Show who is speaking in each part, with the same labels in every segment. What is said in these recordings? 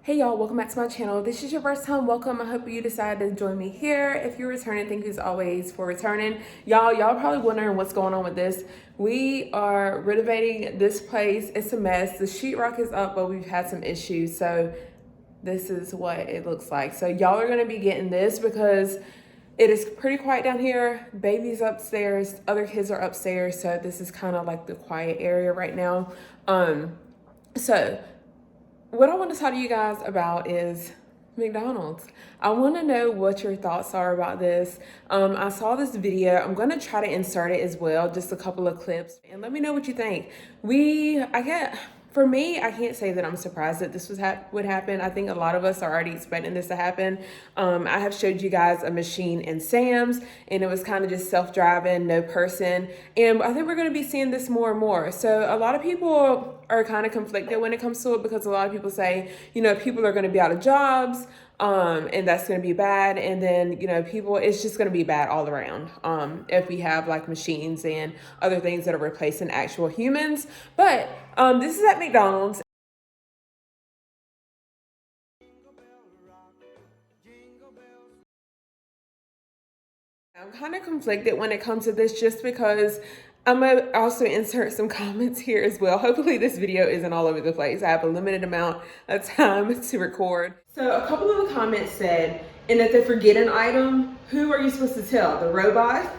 Speaker 1: Hey y'all, welcome back to my channel. If this is your first time, welcome. I hope you decided to join me here. If you're returning, thank you as always for returning. Y'all probably wondering what's going on with this. We are renovating this place. It's a mess. The sheetrock is up, but we've had some issues. So this is what it looks like. So y'all are gonna be getting this because it is pretty quiet down here. Baby's upstairs, other kids are upstairs. So this is kind of like the quiet area right now. So what I want to talk to you guys about is McDonald's. I want to know what your thoughts are about this. I saw this video. I'm going to try to insert it as well, just a couple of clips, and let me know what you think. For me, I can't say that I'm surprised that this would happen. I think a lot of us are already expecting this to happen. I have showed you guys a machine in Sam's, and it was kind of just self-driving, no person. And I think we're going to be seeing this more and more. So a lot of people are kind of conflicted when it comes to it because a lot of people say, people are going to be out of jobs. And that's going to be bad. And then, it's just going to be bad all around. If we have like machines and other things that are replacing actual humans. But this is at McDonald's. I'm kind of conflicted when it comes to this just because I'm going to also insert some comments here as well. Hopefully this video isn't all over the place. I have a limited amount of time to record. So a couple of the comments said, and if they forget an item, who are you supposed to tell? The robot?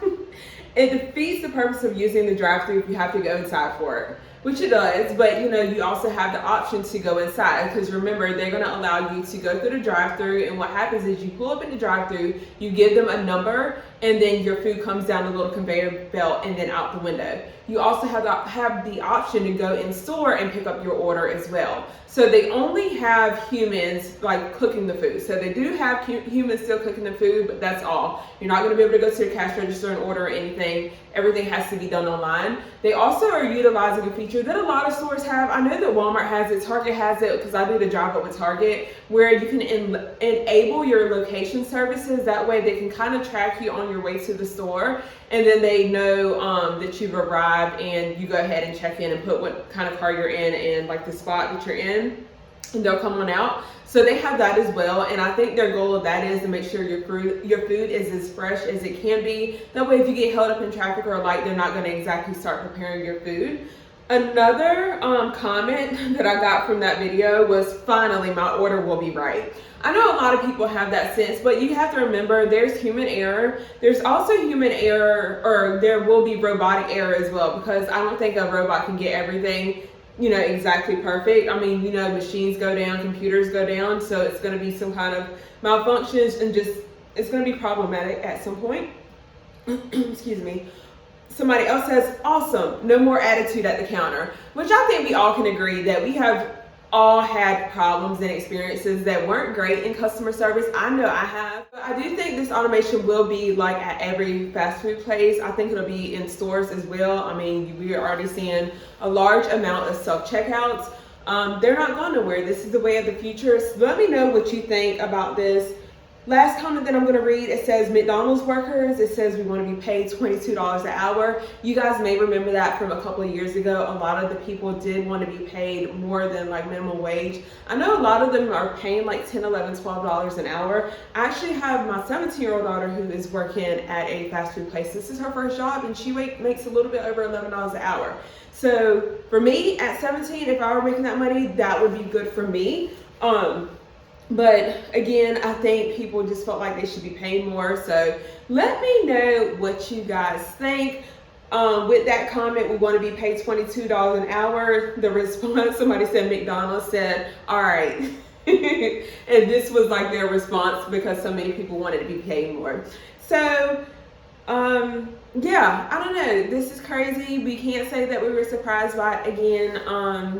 Speaker 1: It defeats the purpose of using the drive-thru if you have to go inside for it. Which it does, but you also have the option to go inside because remember, they're gonna allow you to go through the drive-thru, and what happens is you pull up in the drive-thru, you give them a number, and then your food comes down the little conveyor belt and then out the window. You also have the option to go in store and pick up your order as well. So they only have humans like cooking the food. So they do have humans still cooking the food, but that's all. You're not gonna be able to go to the cash register and order anything. Everything has to be done online. They also are utilizing a feature that a lot of stores have. I know that Walmart has it, Target has it, because I do the drive up with Target, where you can enable your location services. That way they can kind of track you on your way to the store, and then they know that you've arrived, and you go ahead and check in and put what kind of car you're in and like the spot that you're in, and they'll come on out. So they have that as well, and I think their goal of that is to make sure your food is as fresh as it can be. That way if you get held up in traffic or light, they're not going to exactly start preparing your food. Another comment that I got from that video was, finally my order will be right. I know a lot of people have that sense, but you have to remember there's human error. There's also human error, or there will be robotic error as well, because I don't think a robot can get everything exactly perfect. I mean, machines go down, computers go down, so it's going to be some kind of malfunctions, and it's going to be problematic at some point. Excuse me. Somebody else says, awesome, no more attitude at the counter, which I think we all can agree that we have all had problems and experiences that weren't great in customer service. I know I have. But I do think this automation will be like at every fast food place. I think it'll be in stores as well. I mean, we are already seeing a large amount of self-checkouts. They're not going nowhere. This is the way of the future. So let me know what you think about this. Last comment that I'm going to read, it says McDonald's workers, it says we want to be paid $22 an hour. You guys may remember that from a couple of years ago. A lot of the people did want to be paid more than like minimum wage. I know a lot of them are paying like $10, $11, $12 an hour. I actually have my 17-year-old daughter who is working at a fast food place. This is her first job, and she makes a little bit over $11 an hour. So for me at 17, if I were making that money, that would be good for me. But again, I think people just felt like they should be paid more. So let me know what you guys think. With that comment, we want to be paid $22 an hour. The response, somebody said McDonald's said, all right. And this was like their response because so many people wanted to be paid more. So yeah, I don't know. This is crazy. We can't say that we were surprised by it again.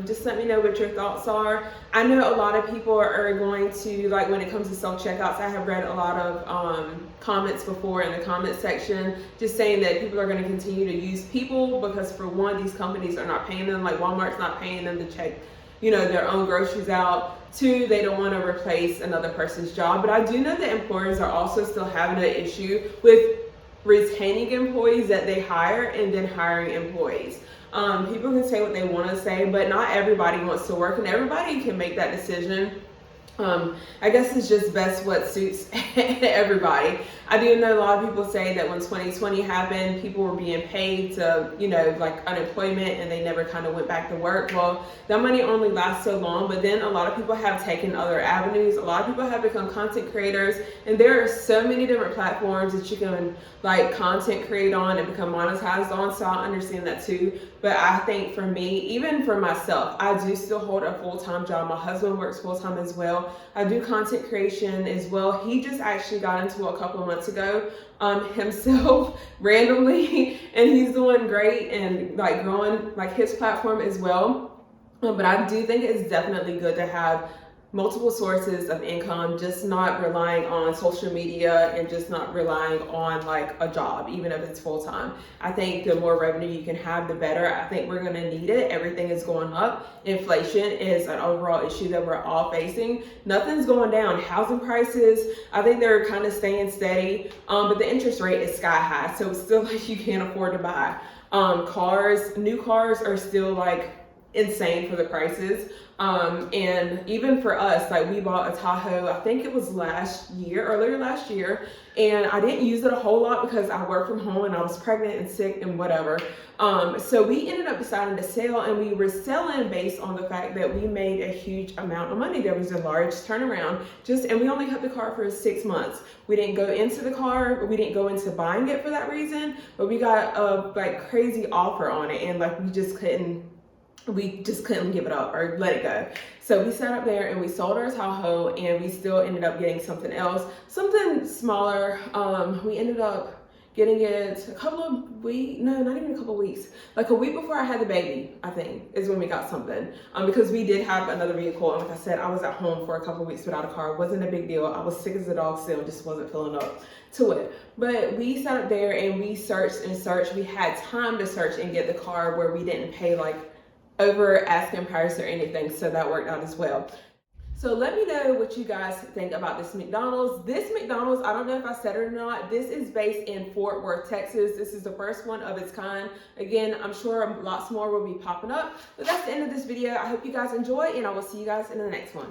Speaker 1: Just let me know what your thoughts are. I know a lot of people are going to, like when it comes to self-checkouts, I have read a lot of comments before in the comment section just saying that people are going to continue to use people because, for one, these companies are not paying them. Like Walmart's not paying them to check their own groceries out. Two, they don't want to replace another person's job. But I do know that employers are also still having an issue with retaining employees that they hire and then hiring employees. People can say what they want to say, but not everybody wants to work, and everybody can make that decision I guess it's just best what suits everybody. I do know a lot of people say that when 2020 happened, people were being paid to, you know, like unemployment, and they never kind of went back to work. Well, that money only lasts so long, but then a lot of people have taken other avenues. A lot of people have become content creators, and there are so many different platforms that you can like content create on and become monetized on. So I understand that too. But I think for me, even for myself, I do still hold a full-time job. My husband works full-time as well. I do content creation as well. He just actually got into it a couple of months ago himself randomly, and he's doing great and like growing like his platform as well. But I do think it's definitely good to have multiple sources of income, just not relying on social media and just not relying on like a job, even if it's full-time. I think the more revenue you can have, the better. I think we're going to need it. Everything is going up. Inflation is an overall issue that we're all facing. Nothing's going down. Housing prices, I think they're kind of staying steady, but the interest rate is sky high, so it's still like you can't afford to buy. New cars are still like insane for the prices. And even for us, like we bought a Tahoe, I think it was earlier last year, and I didn't use it a whole lot because I work from home and I was pregnant and sick and whatever. So we ended up deciding to sell, and we were selling based on the fact that we made a huge amount of money. There was a large turnaround and we only kept the car for 6 months. We didn't go into the car, we didn't go into buying it for that reason, but we got a like crazy offer on it, and like we just couldn't give it up or let it go. So we sat up there and we sold our Tahoe, and we still ended up getting something else, something smaller. We ended up getting it a couple of weeks, no, not even a couple of weeks, like a week before I had the baby, I think, is when we got something. Because we did have another vehicle, and like I said, I was at home for a couple of weeks without a car. It wasn't a big deal. I was sick as a dog still, just wasn't feeling up to it. But we sat up there and we searched and searched. We had time to search and get the car where we didn't pay like over asking price or anything, so that worked out as well. So let me know what you guys think about this McDonald's. This McDonald's, I don't know if I said it or not, this is based in Fort Worth, Texas. This is the first one of its kind. Again, I'm sure lots more will be popping up, but that's the end of this video. I hope you guys enjoy, and I will see you guys in the next one.